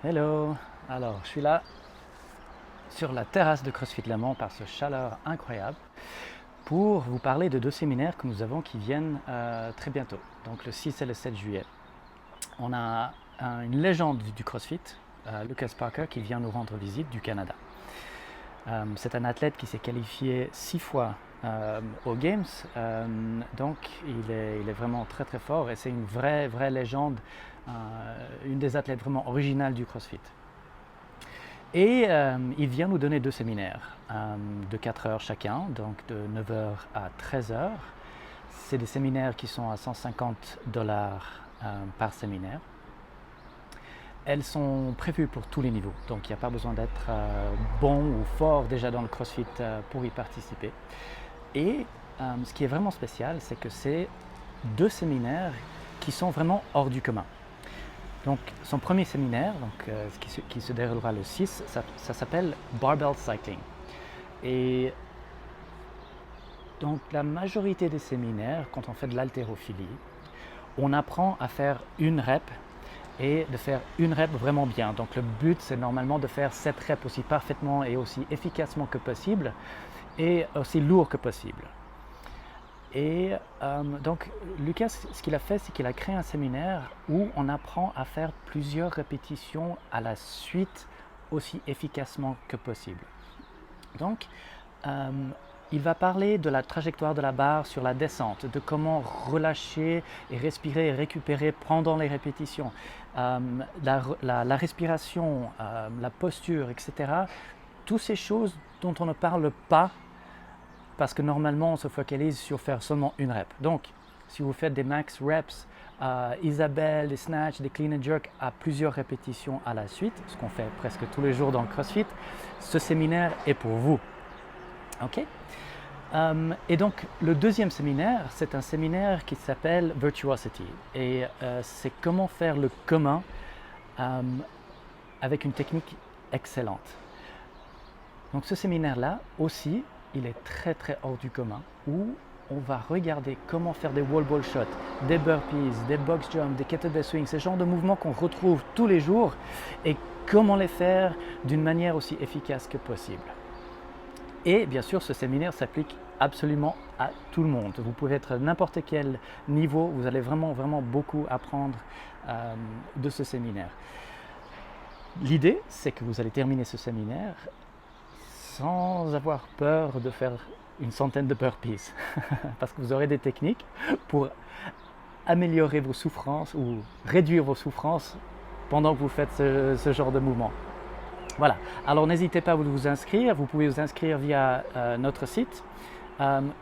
Hello, alors je suis là sur la terrasse de CrossFit Le Mans par ce chaleur incroyable pour vous parler de deux séminaires que nous avons qui viennent très bientôt, donc le 6 et le 7 juillet. On a une légende du CrossFit, Lucas Parker, qui vient nous rendre visite du Canada. C'est un athlète qui s'est qualifié 6 fois aux Games, donc il est vraiment très très fort et c'est une vraie légende, une des athlètes vraiment originales du CrossFit. Et il vient nous donner deux séminaires de 4 heures chacun, donc de 9 heures à 13 heures. C'est des séminaires qui sont à $150 par séminaire. Elles sont prévues pour tous les niveaux, donc il n'y a pas besoin d'être bon ou fort déjà dans le CrossFit pour y participer. Et ce qui est vraiment spécial, c'est que c'est deux séminaires qui sont vraiment hors du commun. Donc son premier séminaire, qui se déroulera le 6, ça s'appelle Barbell Cycling. Et donc la majorité des séminaires, quand on fait de l'haltérophilie, on apprend à faire une rep et de faire une rep vraiment bien. Donc le but, c'est normalement de faire cette rep aussi parfaitement et aussi efficacement que possible et aussi lourd que possible. Et donc Lucas, ce qu'il a fait, c'est qu'il a créé un séminaire où on apprend à faire plusieurs répétitions à la suite aussi efficacement que possible. Donc il va parler de la trajectoire de la barre sur la descente, de comment relâcher et respirer et récupérer pendant les répétitions, la respiration, la posture, etc. Toutes ces choses dont on ne parle pas parce que normalement on se focalise sur faire seulement une rep. Donc si vous faites des max reps, Isabelle, des snatch, des clean and jerk à plusieurs répétitions à la suite, ce qu'on fait presque tous les jours dans le CrossFit, ce séminaire est pour vous. Ok. Et donc le deuxième séminaire, c'est un séminaire qui s'appelle Virtuosity et c'est comment faire le commun avec une technique excellente. Donc ce séminaire-là aussi, il est très hors du commun, où on va regarder comment faire des wall ball shots, des burpees, des box jumps, des kettlebell swings, ce genre de mouvements qu'on retrouve tous les jours et comment les faire d'une manière aussi efficace que possible. Et bien sûr, ce séminaire s'applique absolument à tout le monde. Vous pouvez être à n'importe quel niveau, vous allez vraiment beaucoup apprendre de ce séminaire. L'idée, c'est que vous allez terminer ce séminaire sans avoir peur de faire une centaine de burpees, parce que vous aurez des techniques pour améliorer vos souffrances ou réduire vos souffrances pendant que vous faites ce genre de mouvement. Voilà, alors n'hésitez pas à vous inscrire, vous pouvez vous inscrire via notre site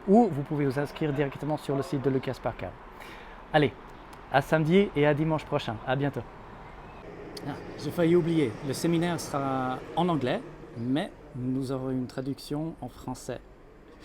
ou vous pouvez vous inscrire directement sur le site de Lucas Parker. Allez, à samedi et à dimanche prochain, à bientôt. J'ai failli oublier, le séminaire sera en anglais, mais nous aurons une traduction en français.